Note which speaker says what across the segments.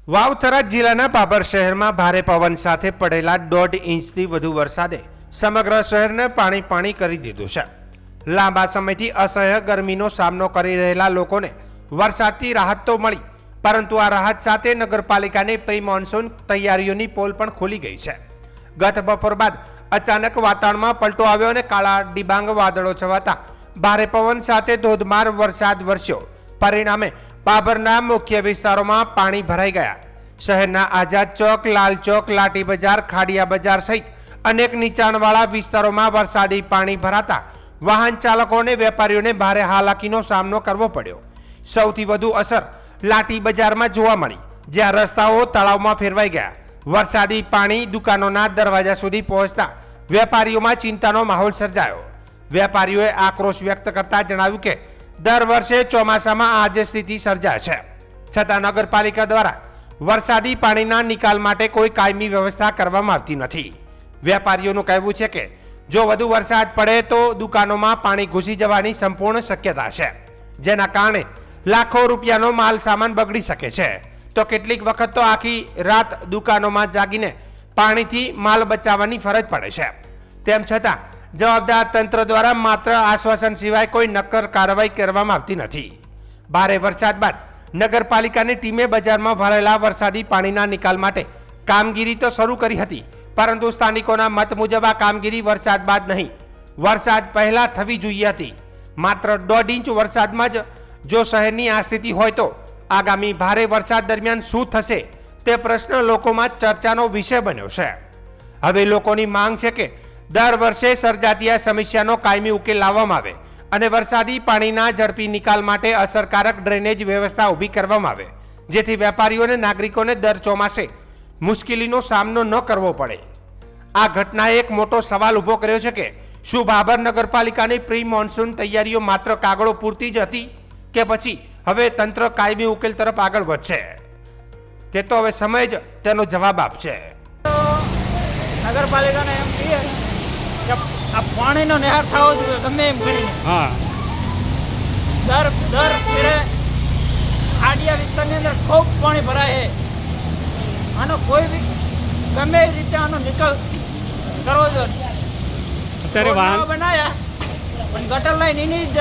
Speaker 1: વાવથરા જિલ્લાના બાબર શહેરમાં ભારે પવન સાથે પડેલા 1.5 ઇંચથી વધુ વરસાદે સમગ્ર શહેરને પાણી કરી દીધું છે. લાંબા સમયથી અસહ્ય ગરમીનો સામનો કરી રહેલા લોકોને વરસાદથી રાહત તો મળી, પરંતુ આ રાહત સાથે નગરપાલિકાની પ્રી મોન્સૂન તૈયારીઓની પોલ પણ ખુલી ગઈ છે. ગત બપોર બાદ અચાનક વાતાવરણમાં પલટો આવ્યો અને કાળા ડિબાંગ વાદળો છવાતા ભારે પવન સાથે ધોધમાર વરસાદ વરસ્યો. પરિણામે બાબરના મુખ્ય વિસ્તારોમાં પાણી ભરાઈ ગયા. શહેરના આઝાદ ચોક, લાલ ચોક, લાઠી બજાર, ખાડિયા બજાર સહિત અનેક નીચાણવાળા વિસ્તારોમાં વરસાદી પાણી ભરાતા વાહન ચાલકો અને વેપારીઓને ભારે હાલાકીનો સામનો કરવો પડ્યો. સૌથી વધુ અસર લાઠી બજારમાં જોવા મળી, જ્યાં રસ્તાઓ તળાવમાં ફેરવાઈ ગયા. વરસાદી પાણી દુકાનોના દરવાજા સુધી પહોંચતા વેપારીઓમાં ચિંતાનો માહોલ સર્જાયો. વેપારીઓએ આક્રોશ વ્યક્ત કરતા જણાવ્યું કે દર વર્ષે ચોમાસામાં આ જ સ્થિતિ સર્જાય છે, છતાં નગરપાલિકા દ્વારા વરસાદી પાણીના નિકાલ માટે કોઈ કાયમી વ્યવસ્થા કરવામાં આવતી નથી. વેપારીઓનું કહેવું છે કે જો વધુ વરસાદ પડે તો દુકાનોમાં પાણી ઘૂસી જવાની સંપૂર્ણ શક્યતા છે, જેના કારણે લાખો રૂપિયાનો માલ સામાન બગડી શકે છે. તો કેટલીક વખત તો આખી રાત દુકાનોમાં જાગીને પાણીથી માલ બચાવવાની ફરજ પડે છે. તેમ છતાં જવાબદાર તંત્ર દ્વારા માત્ર આશ્વાસન સિવાય કોઈ નક્કર કાર્યવાહી કરવામાં આવતી નથી. ભારે વરસાદ બાદ નગરપાલિકાની ટીમે બજારમાં ભરાયેલા વરસાદી પાણીના નિકાલ માટે કામગીરી તો શરૂ કરી હતી, પરંતુ સ્થાનિકોના મત મુજબ આ કામગીરી વરસાદ બાદ નહીં, વરસાદ પહેલા થવી જોઈએ હતી. માત્ર 1.5 ઇંચ વરસાદમાં જ જો શહેરની આ સ્થિતિ હોય તો આગામી ભારે વરસાદ દરમિયાન શું થશે તે પ્રશ્ન લોકોમાં ચર્ચાનો વિષય બન્યો છે. હવે લોકોની માંગ છે કે દર વર્ષે સર્જાતી આ સમસ્યાનો કાયમી ઉકેલ લાવવામાં આવે અને વરસાદી પાણીના ઝડપી નિકાલ માટે અસરકારક ડ્રેનેજ વ્યવસ્થા ઊભી કરવામાં આવે, જેથી વેપારીઓ અને નાગરિકોને દર ચોમાસે મુશ્કેલીનો સામનો ન કરવો પડે. આ ઘટનાએ એક મોટો સવાલ ઊભો કર્યો છે કે શું બાબર નગરપાલિકાની પ્રી મોન્સૂન તૈયારીઓ માત્ર કાગળો પૂરતી જ હતી કે પછી હવે તંત્ર કાયમી ઉકેલ તરફ આગળ વધશે? તે તો હવે સમય જ તેનો જવાબ આપશે.
Speaker 2: નગરપાલિકાને એમ કહીએ કે આ પાણીનો નિહાર થવો જોઈએ ગમે એમ કરીને. દર ફેરે આડિયા વિસ્તારની અંદર ખૂબ પાણી ભરાય છે. આનો કોઈ બી ગમે એ રીતે આનો નિકાલ કરવો જોઈએ.
Speaker 3: અત્યારે વાહન
Speaker 2: બનાયા પણ ગટર લાઈન એની જ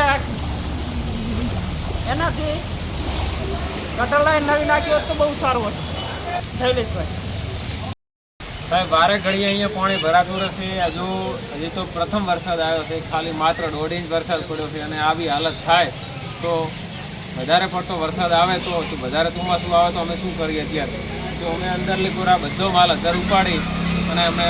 Speaker 2: એનાથી ગટર લાઈન નવી નાખી હોત તો બહુ સારું હતું. શૈલેષભાઈ
Speaker 4: સાહેબ, વારે ઘડીએ અહીંયા પાણી ભરાતું રહેશે. હજી તો પ્રથમ વરસાદ આવ્યો છે, ખાલી માત્ર 1.5 ઇંચ વરસાદ પડ્યો છે અને આવી હાલત થાય તો વધારે પડતો વરસાદ આવે તો વધારે ચોમાસું આવે તો અમે શું કરીએ? અત્યારે તો અમે અંદર લીપોરા બધો માલ અંદર ઉપાડી અને અમે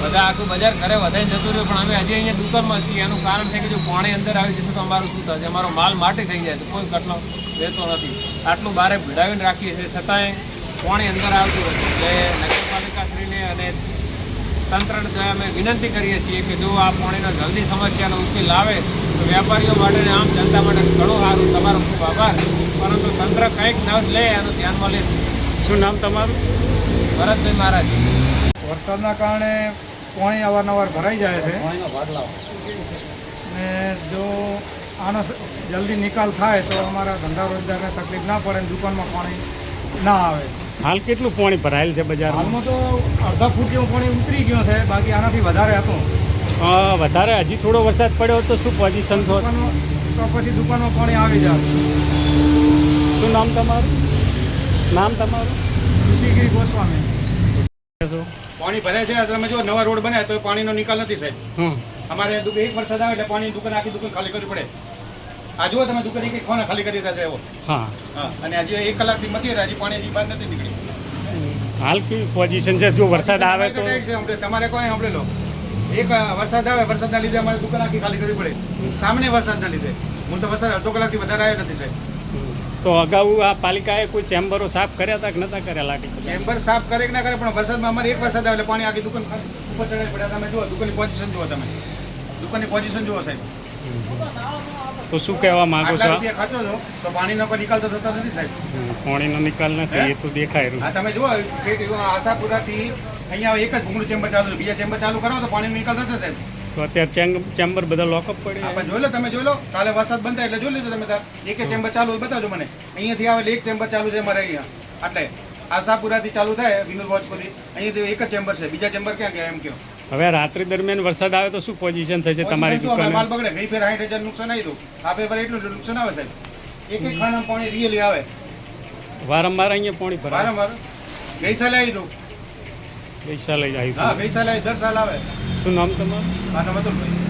Speaker 4: બધા આખું બજાર ઘરે વધારે જતું રહ્યું, પણ અમે હજી અહીંયા દુકાનમાં છીએ. એનું કારણ છે કે જો પાણી અંદર આવી જશે તો અમારું શું થશે? અમારો માલ માટી થઈ જાય તો કોઈ કટલો રહેતો નથી. આટલું બારે ભીડાવીને રાખીએ છીએ, છતાંય પાણી અંદર આવતું હતું. એટલે નગરપાલિકાશ્રીને અને તંત્રને અમે વિનંતી કરીએ છીએ કે જો આ પાણીનો જલ્દી સમસ્યાનો ઉકેલ લાવે તો વેપારીઓ માટે અને આમ જનતા માટે ઘણું સારું. તમારો ખૂબ આભાર, પરંતુ તંત્ર કંઈક ન લે એનું ધ્યાનમાં લે.
Speaker 3: શું નામ તમારું?
Speaker 4: ભરતભાઈ મહારાજ.
Speaker 5: વરસાદના કારણે પાણી અવારનવાર ભરાઈ જાય છે ને જો આનો જલ્દી નિકાલ થાય તો અમારા ધંધા રોજગારને તકલીફ ના પડે, દુકાનમાં પાણી ના આવે.
Speaker 3: હાલ કેટલું પાણી ભરાયેલ છે બજારમાં?
Speaker 5: હાલમાં તો અડધા ફૂટ જેવું પાણી ઉતરી ગયું છે, બાકી આનાથી વધારે હતું.
Speaker 3: વધારે હજી થોડો વરસાદ પડ્યો તો શું પોઝિશન તો
Speaker 5: પછી દુકાનમાં પાણી આવી જાય.
Speaker 3: શું નામ તમારું?
Speaker 5: ઋષિગીરી ગોસ્વામી.
Speaker 6: પાણી ભરાય છે. તમે જો નવા રોડ બન્યા તો પાણીનો નિકાલ નથી સાહેબ. અમારે એક વરસાદ આવે એટલે પાણી દુકાન આખી દુકાન ખાલી કરવી પડે. આ જુઓ તમે દુકાન એક ખોના ખાલી કરી દીધા છે એવો.
Speaker 3: હા,
Speaker 6: અને હજી 1 કલાકથી મતી હજી પાણી હજી બહાર નથી નીકળી.
Speaker 3: હાલ કેવી પોઝિશન છે? જો વરસાદ આવે તો
Speaker 6: તમારે કોઈ સાંભળે લો, એક વરસાદ આવે, વરસાદના લીધે અમારે દુકાન આખી ખાલી કરવી પડે. સામાન્ય વરસાદના લીધે. હું તો વરસાદ અડધો કલાકથી વધારે આવ્યો નથી સાહેબ.
Speaker 3: તો અગાઉ આ પાલિકાએ કોઈ ચેમ્બરો સાફ કર્યા હતા કે નતા કર્યા? લાગે
Speaker 6: ચેમ્બર સાફ કરે કે ના કરે, પણ વરસાદમાં અમારે એક વરસાદ આવે એટલે પાણી આખી દુકાન ઉપર ચડાવી પડે. તમે જુઓ દુકાનની પોઝિશન જુઓ, તમે દુકાનની પોઝિશન જુઓ સાહેબ.
Speaker 3: તો શું કહેવા માંગો છો?
Speaker 6: રૂપિયા ખાચો છો તો પાણીનો કોઈ નિકાલ તો થતો નથી સાહેબ.
Speaker 3: પાણીનો નિકાલ નથી, એ તો દેખાય રહ્યું.
Speaker 6: હા, તમે જુઓ આશાપુરાથી અહીંયા એક જ ભૂંગળું ચેમ્બર ચાલુ છે, બીજા ચેમ્બર ચાલુ કરો તો પાણીનો નિકાલ થશે સાહેબ.
Speaker 3: તો અત્યારે ચેમ્બર બધા લોકઅપ પડે.
Speaker 6: આપણે જોઈ લો, તમે જોઈ લો, કાલે વરસાદ બંધ થાય એટલે જોઈ લીધો તમે. એક ચેમ્બર ચાલુ બતાવજો મને. અહીંયાથી આવે એક ચેમ્બર ચાલુ છે અમારે અહીંયા. એટલે આશાપુરાથી ચાલુ થાય વિનુલ વોચપુરી અહીંયાથી એક જ ચેમ્બર છે, બીજા ચેમ્બર ક્યાં ગયા એમ કહો.
Speaker 3: હવે રાત્રિ દરમિયાન વરસાદ આવે તો શું પોઝિશન થશે તમારી
Speaker 6: શું અમારે માલ
Speaker 3: દુકાને?
Speaker 6: બગડે. ગઈ ફેર 60,000 નુકસાન આવ્યું હતું, આ ફેર એટલું જ નુકસાન આવે સાહેબ. એક ખાનામાં પાણી રિયલી આવે
Speaker 3: વારંવાર અહીંયા પાણી ભરાય?
Speaker 6: વારંવાર. ગઈ સાલે આવ્યું હતું.
Speaker 3: ગઈ સાલે જ આવ્યું
Speaker 6: હા,
Speaker 3: હતું.
Speaker 6: ગઈ સાલે દર સાલ આવે.
Speaker 3: શું નામ તમારું?
Speaker 6: આ નમતુલભાઈ.